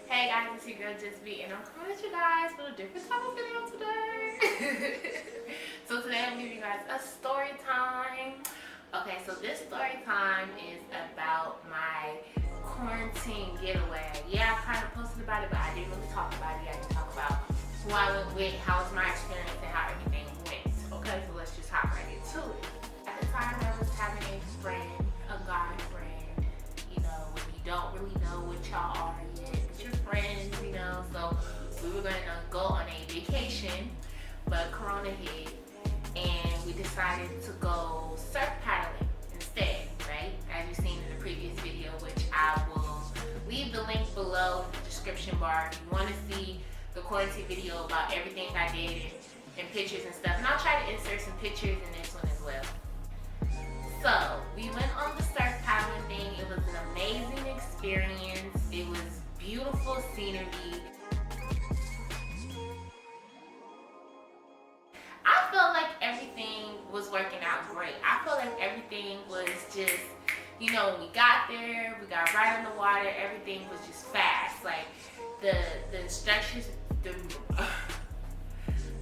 Hey guys, it's your girl justzBee, and I'm coming at you guys with a different type of video today. So today I'm giving you guys a story time. Okay, so this story time is about my quarantine getaway. Yeah, I kind of posted about it, but I didn't really talk about it. I didn't talk about who I went with, how was my experience, and how everything went. Okay, so let's just hop right into it. At the time, I was having a friend, a guy friend, you know, when you don't really know what y'all are yet. Your friends, you know, so we were going to go on a vacation, but Corona hit, and we decided to go surf paddling instead, right? As you've seen in the previous video, which I will leave the link below in the description bar if you want to see the quarantine video about everything I did and pictures and stuff. And I'll try to insert some pictures in this one as well. So we went on the surf paddling thing. It was an amazing experience. It was beautiful scenery. I felt like everything was working out great. I felt like everything was just, you know, when we got there, we got right on the water, everything was just fast. Like the instructors,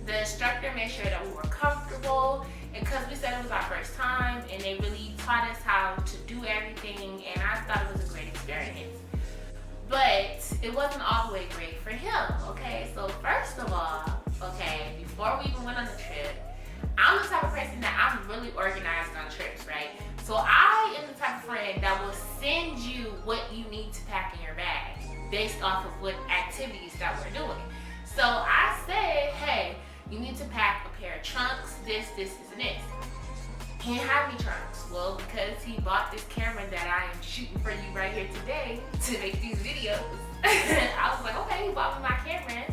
the instructor made sure that we were comfortable, and because we said it was our first time, and they really taught us how to do everything, and I thought it was a great experience. But it wasn't all the way great for him, okay? So first of all, okay, before we even went on the trip, I'm the type of person that I'm really organized on trips, right? So I am the type of friend that will send you what you need to pack in your bag based off of what activities that we're doing. So I said, hey, you need to pack a pair of trunks, this, and this. He didn't have any trunks. Well, because he bought this camera that I am shooting for you right here today to make these videos, I was like, okay, he bought me my camera.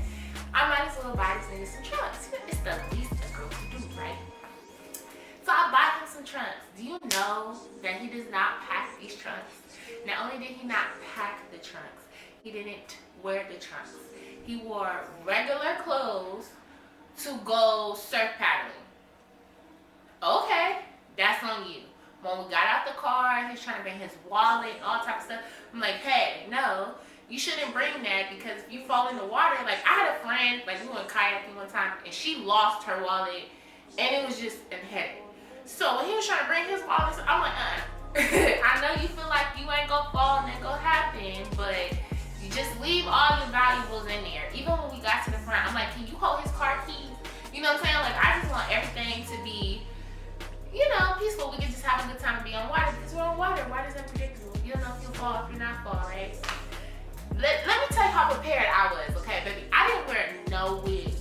I might as well buy this nigga some trunks. It's the least a girl can do, right? So I bought him some trunks. Do you know that he does not pack these trunks? Not only did he not pack the trunks, he didn't wear the trunks. He wore regular clothes to go surf paddling. Okay. That's on you. When we got out the car, he was trying to bring his wallet and all type of stuff. I'm like, hey, no, you shouldn't bring that, because if you fall in the water, like I had a friend, like we went kayaking one time, and she lost her wallet, and it was just a headache. So when he was trying to bring his wallet, I'm like, I know you feel like you ain't gonna fall and it gonna happen, but you just leave all your valuables in there. Even when we got to the front, I'm like, can you hold his car keys? You know what I'm saying? Like I just want everything to be, you know, peaceful. We can just have a good time and be on water, because we're on water. Water's unpredictable. You don't know if you'll fall, if you're not fall, right? Let me tell you how prepared I was, okay, baby? I didn't wear no wig.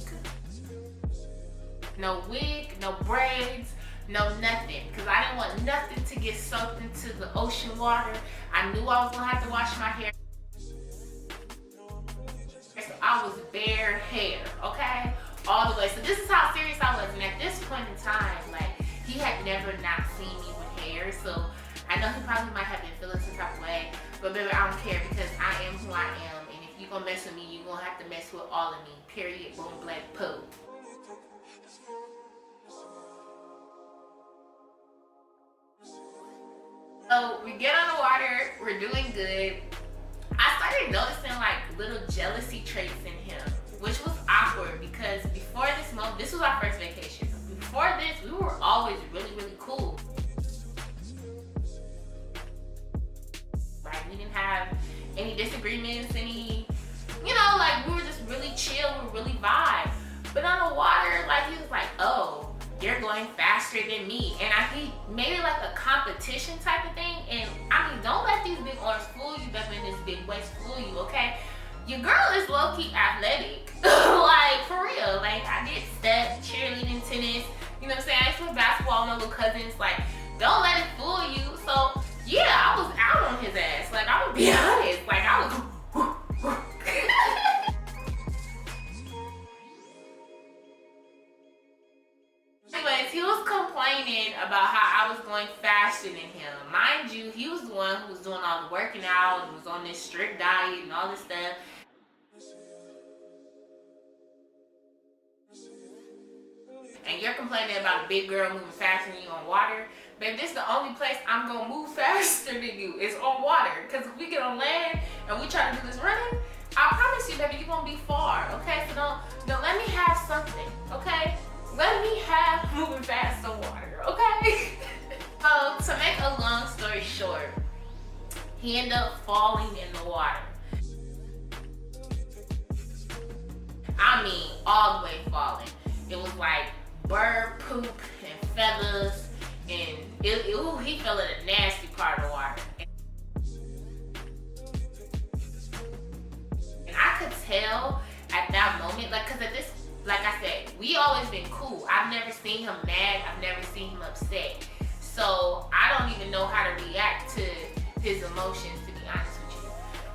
No wig, no braids, no nothing. Because I didn't want nothing to get soaked into the ocean water. I knew I was going to have to wash my hair. So I was bare hair, okay? All the way. So this is how serious I was. And at this point in time, like, he had never not seen me with hair, so I know he probably might have been feeling some type of way, but baby, I don't care, because I am who I am, and if you're gonna mess with me, you're gonna have to mess with all of me, period, boom, black, poo. So we get on the water, we're doing good. I started noticing like little jealousy traits in him, which was awkward, because before this moment, this was our first vacation. Before this, we were always really, really cool. Right? We didn't have any disagreements, any, you know, like we were just really chill, we were really vibe. But on the water, like he was like, oh, you're going faster than me. And he made it like a competition type of thing. And I mean, don't let these big arms fool you, baby, and this big waist fool you, okay? Your girl is low-key athletic. Like, for real. Like, I did steps, cheerleading, tennis. You know what I'm saying? I used to play basketball with my little cousins. Like, don't let it fool you. So, yeah, I was out on his ass. Like, I'm gonna be honest. Like, I was... Anyways, he was complaining about how I was going faster than him. Mind you, he was the one who was doing all the working out and was on this strict diet and all this stuff. And you're complaining about a big girl moving faster than you on water. Babe, this is the only place I'm gonna move faster than you. It's on water. Because if we get on land and we try to do this running, I He ended up falling in the water. I mean, all the way falling. It was like bird poop and feathers, and he fell in a nasty part of the water. And I could tell at that moment, like, cause at this, like I said, we always been cool. I've never seen him mad. I've never seen him upset. So I don't even know how to react to his emotions, to be honest with you.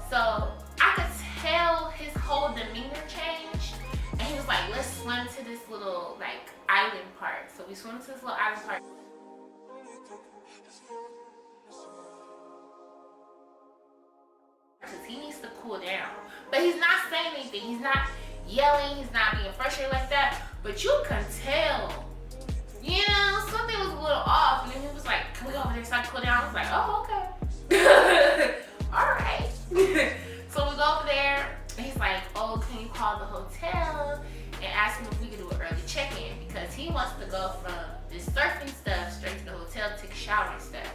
So I could tell his whole demeanor changed. And he was like, let's swim to this little like island part. So we swim to this little island part. Because he needs to cool down. But he's not saying anything. He's not yelling. He's not being frustrated like that. But you can tell, you know, something was a little off. And then he was like, can we go over there so I can cool down? I was like, oh, okay. All right. So we go over there. And he's like, oh, can you call the hotel and ask him if we can do an early check-in? Because he wants to go from the surfing stuff straight to the hotel, take a shower and stuff.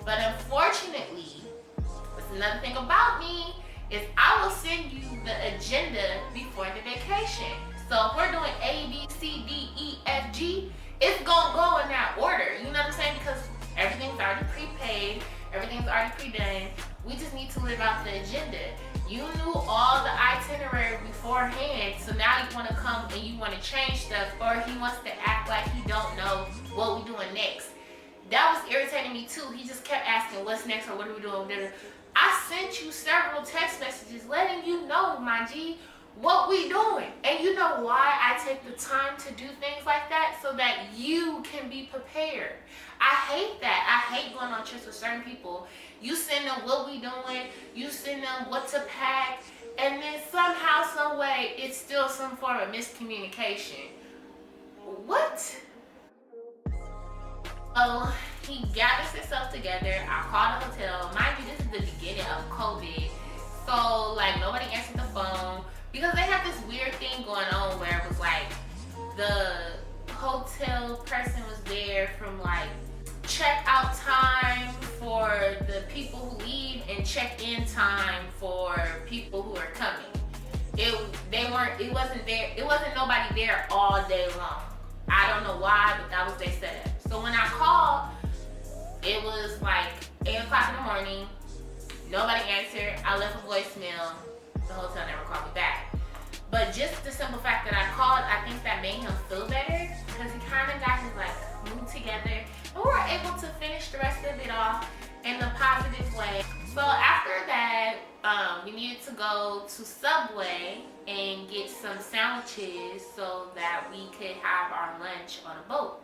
But unfortunately, that's another thing about me, is I will send you the agenda before the vacation. So if we're doing A, B, C, D, E, F, G, it's gonna go in that order. You know what I'm saying? Because everything's already prepaid, everything's already pre-done. We just need to live out the agenda. You knew all the itinerary beforehand, so now you want to come and you want to change stuff, or he wants to act like he don't know what we're doing next. That was irritating me too. He just kept asking what's next or what are we doing. I sent you several text messages letting you know, my G, what we doing. And you know why I take the time to do things like that? So that you can be prepared. I hate that. I hate going on trips with certain people. You send them what we doing, you send them what to pack, and then somehow, some way, it's still some form of miscommunication. What? Oh, he gathers himself together. I called the hotel. Mind you, this is the beginning of COVID. So, like, nobody answered the phone. Because they had this weird thing going on where it was like, the hotel person was there from like check-out time for the people who leave and check-in time for people who are coming. It wasn't nobody there all day long. I don't know why, but that was their setup. So when I called, it was like 8 o'clock in the morning. Nobody answered. I left a voicemail. The hotel never called me back. But just the simple fact that I called, I think that made him feel better because he kind of got his like mood together. And we were able to finish the rest of it off in a positive way. So after that, we needed to go to Subway and get some sandwiches so that we could have our lunch on a boat.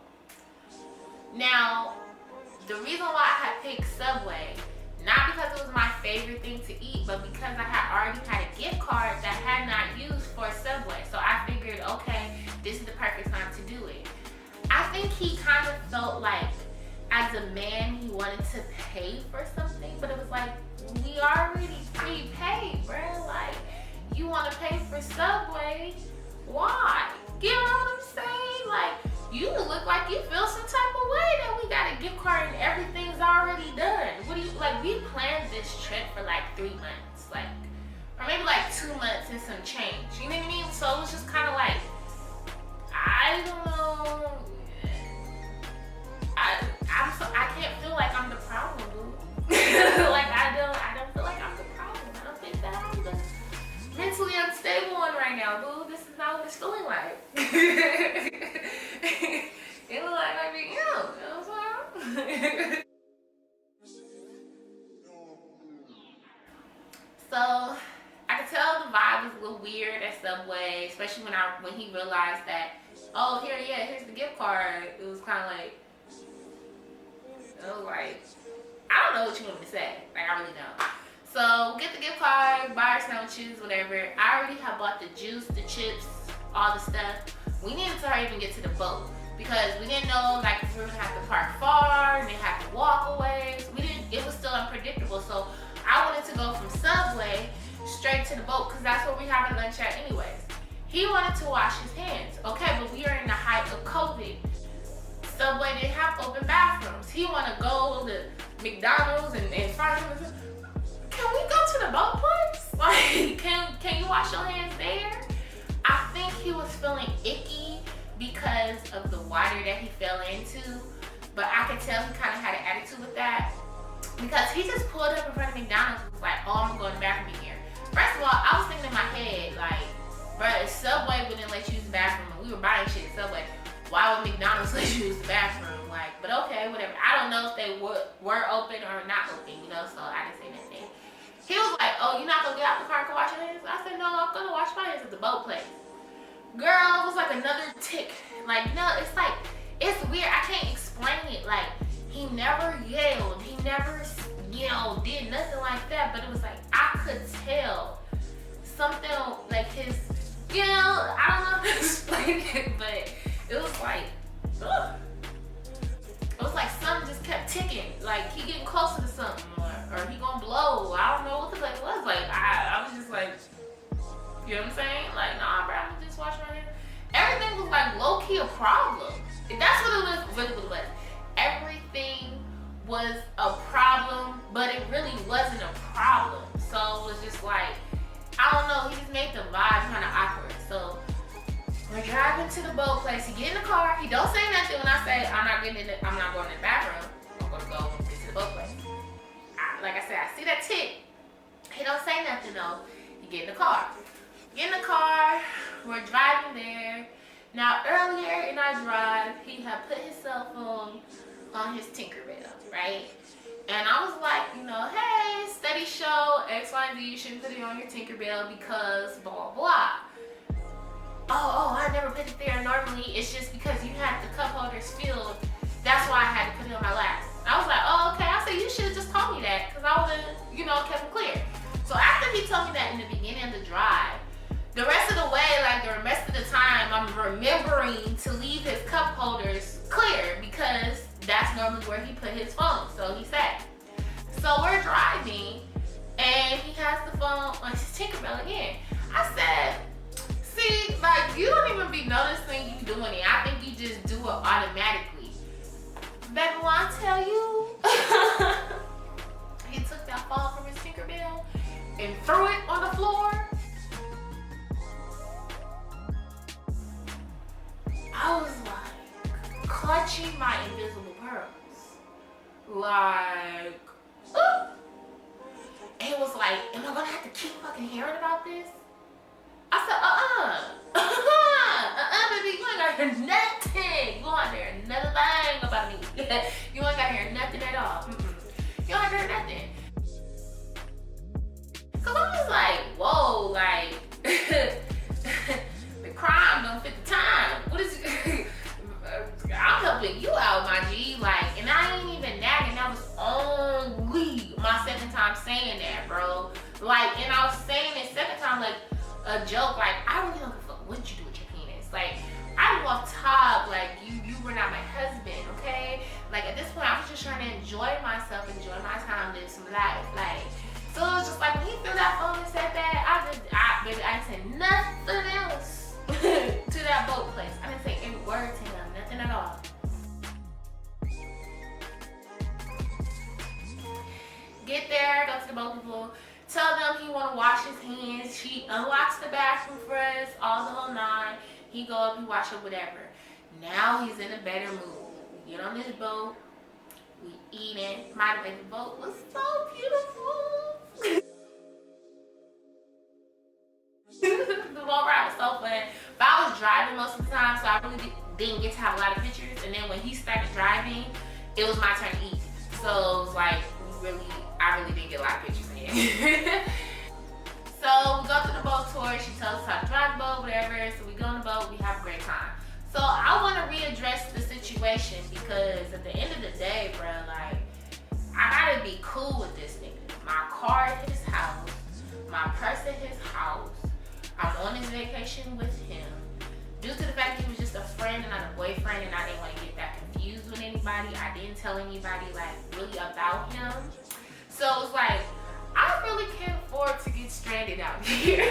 Now, the reason why I had picked Subway, not because it was my favorite thing to eat, but because I had already had a gift card that I had not used for Subway. So I figured, okay, this is the perfect time to do it. I think he kind of felt like, as a man, he wanted to pay for something, but it was like, we already prepaid, bro. Like, you want to pay for Subway? Why? You know what I'm saying? Like, you look like you feel some type of way that we got a gift card and everything's already done. What do you, like, we planned this trip for like 3 months, like, or maybe like 2 months and some change. You know what I mean? So it was just kind of like, I don't know. I can't feel like I'm the problem, boo. Like, I don't feel like I'm the problem. I don't think that I'm the mentally unstable one right now, boo. This is not what it's feeling like. It was like I mean, you know what I'm saying? So I could tell the vibe was a little weird at Subway, especially when he realized that, oh, here's the gift card. It was kind of like, I was like, I don't know what you want me to say. Like, I really don't. So get the gift card, buy our sandwiches, whatever. I already have bought the juice, the chips, all the stuff. We needed to hurry up and get to the boat because we didn't know like if we were gonna have to park far and then have to walk away. So it was still unpredictable. So I wanted to go from Subway straight to the boat because that's where we have our lunch at anyways. He wanted to wash his hands. Okay, but we are in the height of COVID. Subway didn't have open bathrooms. He wanted to go to McDonald's and find him. to the boat place? Like, can you wash your hands there? I think he was feeling icky because of the water that he fell into, but I could tell he kind of had an attitude with that because he just pulled up in front of McDonald's and was like, oh, I'm gonna go to the bathroom in here. First of all, I was thinking in my head, like, bruh, Subway wouldn't let you use the bathroom and we were buying shit at Subway. Why would McDonald's let you use the bathroom? Like, but okay, whatever. I don't know if they were open or not open, you know, so I didn't say nothing. He was like, oh, you're not gonna get out the car and go wash your hands? I said, no, I'm gonna wash my hands at the boat place. Girl, it was like another tick. Like, no, it's like, it's weird. I can't explain it. Like, he never yelled. He never, you know, did nothing like that. But it was like, I could tell something like his, you know, I don't know how to explain it, but it was like, ugh. It was like something just kept ticking. Like, he getting closer to something or he gonna blow. I don't know what the fuck it was. Like, I was just like, you know what I'm saying? Like, nah, bro, I'm just wash my hands. Everything was like low-key a problem. That's what it was, really what it was. Everything was a problem, but it really wasn't a problem. So it was just like, I don't know, he just made the vibe kind of awkward. So we're driving to the boat place. He get in the car. He don't say nothing when I say I'm not going to the bathroom. I'm gonna go get to the boat place. Like I said, I see that tick. He don't say nothing though. He get in the car. Get in the car, we're driving there. Now earlier in our drive, he had put his cell phone on his Tinkerbell, right? And I was like, you know, hey, steady show, XYZ, you shouldn't put it on your Tinkerbell because blah, blah. Oh, I never put it there normally. It's just because you had the cup holders filled. That's why I had to put it on my lap. I was like, oh, okay. I said, you should have just told me that because I would have, you know, kept it clear. So after he told me that in the beginning of the drive, the rest of the way, like the rest of the time, I'm remembering to leave his cup holders clear because that's normally where he put his phone. So he said. So we're driving and he has the phone on his Tinkerbell again. I said, see, like you don't even be noticing you doing it. I think you just do it automatically. Baby, when I tell you, he took that phone from his Tinkerbell and threw it on the floor. I was like clutching my invisible pearls. Like, ooh. And it was like, am I gonna have to keep fucking hearing about this? I said, baby, you ain't gotta hear nothing. You don't have to hear nothing about me. You ain't gotta hear nothing at all. You don't have to hear nothing. Cause I'm just like, whoa, like, the crime don't fit the time. What is it? I'm helping you out, my G. Like, and I ain't even nagging. That was only my second time saying that, bro. Like, and I was saying it second time like a joke. Like, I really don't give a fuck what you do with your penis. Like, I off top. Like, you were not my husband, okay? Like, at this point, I was just trying to enjoy myself, enjoy my time, live some life. Like, so it was just like when he threw that phone and said that, baby, I didn't say nothing else to that boat place. I didn't say any word to him, nothing at all. Get there, go to the boat people, tell them he want to wash his hands. She unlocks the bathroom for us, all the whole nine. He go up, he wash up, whatever. Now he's in a better mood. We get on this boat, we eating. My way, the boat was so beautiful. The boat ride was so fun. But I was driving most of the time, so I really didn't get to have a lot of pictures. And then when he started driving, it was my turn to eat. So it was like, I really didn't get a lot of pictures in. So we go to the boat tour. She tells us how to drive the boat, whatever. So we go on the boat, we have a great time. So I want to readdress the situation because at the end of the day, bro, like, I gotta be cool with this nigga. My car at his house, my purse at his house. I'm on his vacation with him. Due to the fact that he was just a friend and not a boyfriend, and I didn't want to get that confused with anybody, I didn't tell anybody like really about him. So it was like, I really can't afford to get stranded out here.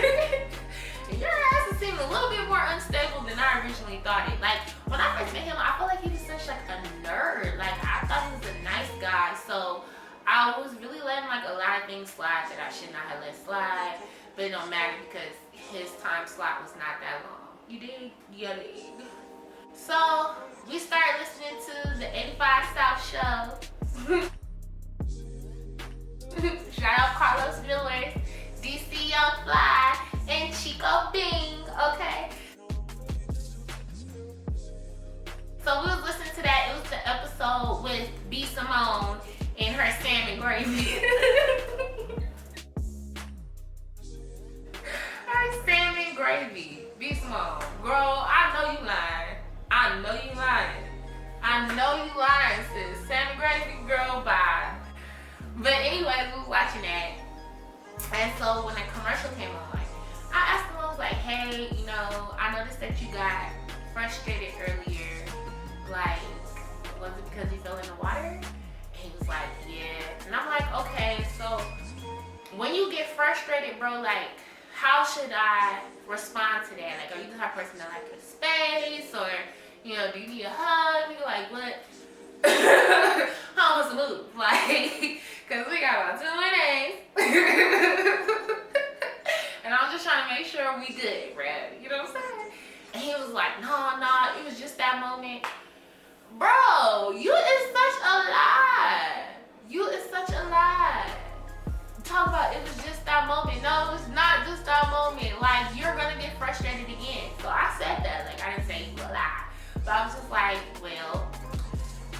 And your ass is seeming a little bit more unstable than I originally thought it. Like, when I first met him, I felt like he was such like a nerd. Like, I thought he was a nice guy. So I was really letting like a lot of things slide that I should not have let don't matter because his time slot was not that long. You dig? You dig. So we started listening to the 85 South show. Shout out Carlos Villas, DC Young Fly, and Chico Bing, okay? So we was listening to that. It was the episode with B. Simone and her salmon gravy. Her salmon gravy. B. Simone. Girl, I know you lying. I know you lying. I know you lying, sis. Salmon gravy, girl, bye. But anyway, we was watching that. And so when the commercial came on, I asked him, I was like, hey, you know, I noticed that you got frustrated earlier. Like, was it because you fell in the water? And he was like, yeah. And I'm like, okay, so when you get frustrated, bro, like, how should I respond to that? Like, are you the type of person that like your space? Or, you know, do you need a hug? You're like, what? How was the move? Like, because we got about 2 more days. And I'm just trying to make sure we good, bro. You know what I'm saying? And he was like, no, it was just that moment. Bro, you is such a lie. You is such a lie. Talk about it was just that moment. No, it's not just that moment. Like, you're gonna get frustrated again. So I said that. Like, I didn't say you a lie. But I was just like, well,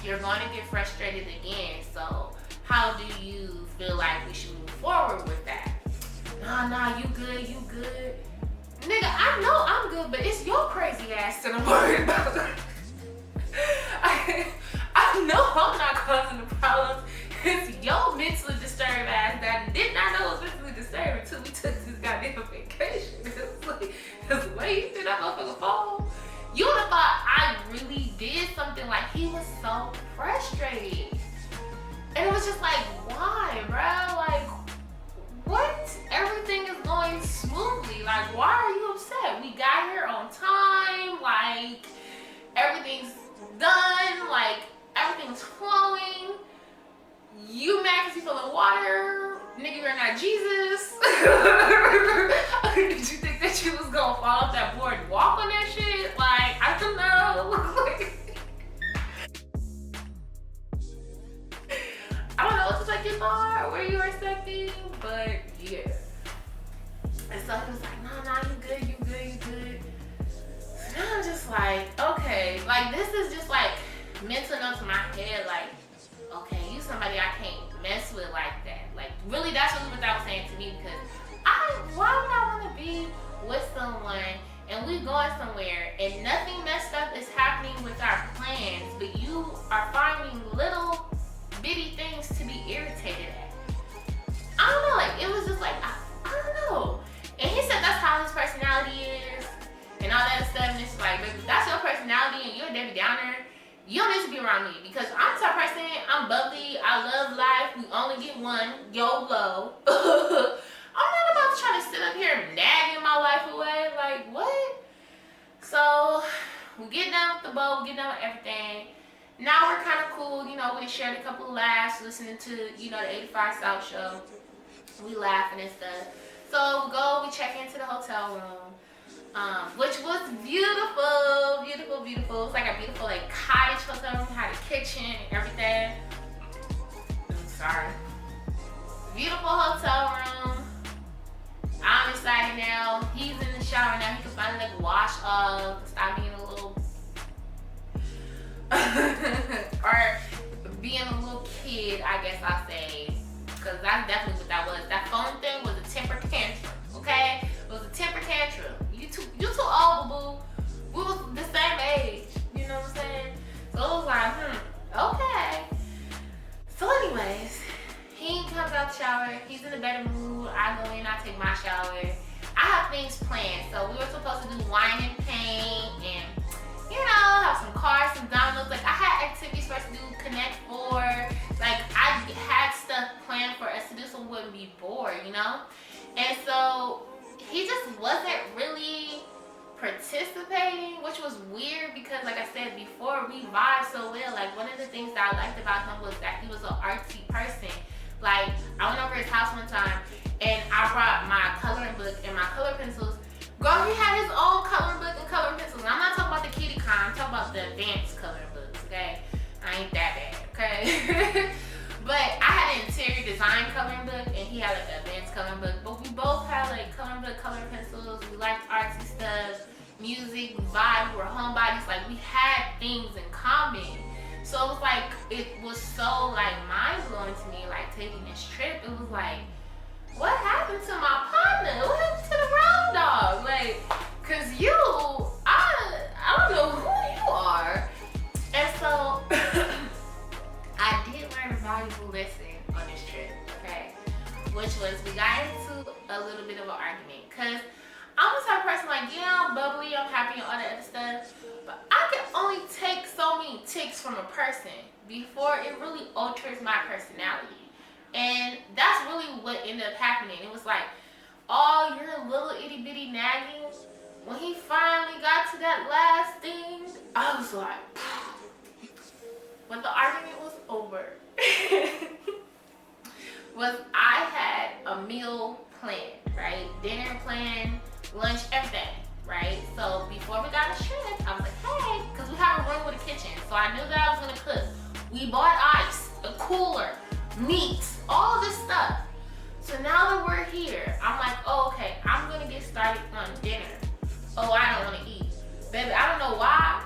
you're gonna get frustrated again. So how do you feel like we should move forward with that? Nah, you good. Nigga, I know I'm good, but it's your crazy ass that I'm worried about. I know I'm not causing the problems. It's your mentally disturbed ass that did not know it was mentally disturbed until we took this goddamn vacation. It's like, that's the way you did that motherfucker fall. You would have thought I really did something. Like, he was so frustrated. And it was just like, why, bro? Like, what? Everything is going smoothly. Like, why are you upset? We got here on time. Like, everything's done. Like, everything's flowing. You mad because you fell in water. Nigga, you're not Jesus. Did you think that you was going to fall off that board and walk on that shit? Like, I don't know. I don't know what to take you for, where you were expecting, but yeah. And so he was like, no, you good. So now I'm just like, okay, like this is just like mental enough to my head, like, okay, you somebody I can't mess with like that. Like, really, that's really what that was saying to me, because why would I want to be with someone and we going somewhere and nothing messed up is happening with our plans, but you are finding little bitty things to be irritated at. I don't know, like, it was just like, I don't know. And he said that's how his personality is and all that stuff, and it's like, baby, if that's your personality and you're a Debbie Downer, you don't need to be around me, because I'm the type of person, I'm bubbly, I love life, we only get one, YOLO. I'm not about to try to sit up here nagging my life away, like, what? So, we get done with the boat, we get done with everything. Now we're kind of cool, you know, we shared a couple of laughs listening to, you know, the 85 South show. We laughing and stuff. So we go, we check into the hotel room, which was beautiful. It was like a beautiful, like, cottage hotel room, had a kitchen and everything. I'm sorry. Beautiful hotel room. I'm excited now. He's in the shower now. He can finally, like, wash up, stop being a little or being a little kid, I guess I'll say, because that's definitely what that was. That phone thing was a temper tantrum, okay? It was a temper tantrum. You too old, boo. We was the same age, you know what I'm saying? So it was like, okay. So anyways, he comes out the shower. He's in a better mood. I go in, I take my shower. I have things planned. So we were supposed to do wine and paint and, you know, have some cards, some dominoes. Like, I had activities for us to do, Connect 4. Like, I had stuff planned for us to do so we wouldn't be bored, you know? And so he just wasn't really participating, which was weird because, like I said before, we vibe so well. Like, one of the things that I liked about him was that he was an artsy person. Like, I went over his house one time and I I brought my coloring book and my color pencils. Girl, he had his own coloring book and coloring pencils. And I'm not talking about the kiddie kind, I'm talking about the advanced coloring books, okay? I ain't that bad, okay? But I had an interior design coloring book and he had like an advanced coloring book. But we both had like coloring book, coloring pencils. We liked artsy stuff, music, we vibe, we were homebodies. Like we had things in common. So it was like, it was so like mind blowing to me, like taking this trip. It was like, what happened to my partner? What happened to the round dog? Like, cause you, I don't know who you are. And so I did learn a valuable lesson on this trip, okay? Which was we got into a little bit of an argument. Cause I'm the type of person like, yeah, I'm bubbly, I'm happy and all that other stuff. But I can only take so many ticks from a person before it really alters my personality. And that's really what ended up happening. It was like, oh, you're a little itty bitty nagging. When he finally got to that last thing, I was like, when the argument was over, was I had a meal plan, right? Dinner plan, lunch, everything, right? So before we got a trip, I was like, hey, because we have a room with a kitchen. So I knew that I was going to cook. We bought ice, a cooler, meats, all this stuff. So now that we're here, I'm like, oh, okay, I'm going to get started on dinner. Oh, I don't want to eat. Baby, I don't know why.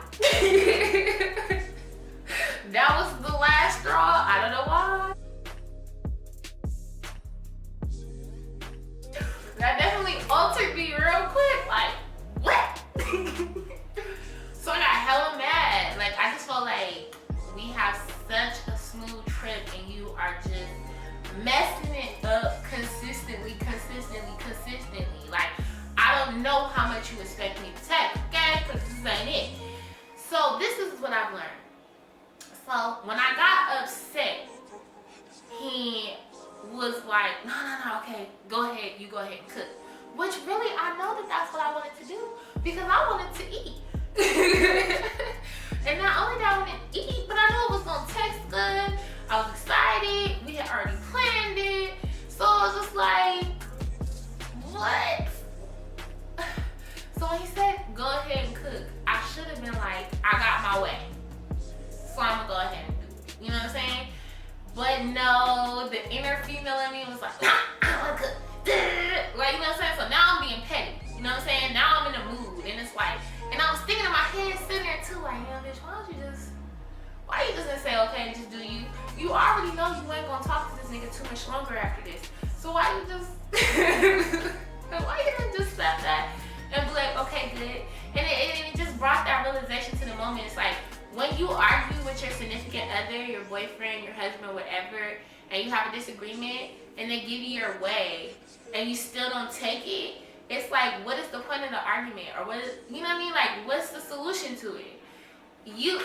That was the last straw. I don't know why. That definitely altered me real quick. Like, what? So I got hella mad. Like, I just felt like we have such a smooth trip and you are just messing it up consistently. Like, I don't know how much you expect me to take, okay? Because this ain't it. So this is what I've learned. So when I got upset, he was like, no, okay, go ahead, you go ahead and cook. Which really, I know that that's what I wanted to do because I wanted to eat. And not only did I want to eat, but I knew it was gonna taste good. I was excited, we had already planned it. So I was just like, what? So when he said, go ahead and cook, I should have been like, I got my way. So I'm gonna go ahead and do it. You know what I'm saying? But no, the inner female in me was like, nah, I wanna cook. Like, you know what I'm saying? So now I'm being petty. You know what I'm saying? Now I'm in a mood. And it's like, and I was thinking in my head, sitting there too, like, yeah, bitch, why you just say, okay, just do you? You already know you ain't gonna talk to this nigga too much longer after this. So why you just, why you didn't just step that and be like, okay, good. And it just brought that realization to the moment. It's like, when you argue with your significant other, your boyfriend, your husband, whatever, and you have a disagreement, and they give you your way, and you still don't take it, it's like, what is the point of the argument? Or what is, you know what I mean? Like, what's the solution to it? You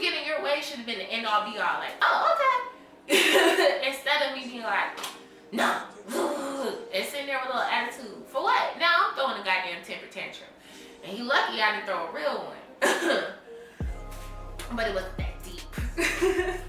getting your way should have been the end all be all. Like, oh, okay. Instead of me being like, no, and sitting there with a little attitude. For what? Now I'm throwing a goddamn temper tantrum. And you lucky I didn't throw a real one. But it wasn't that deep.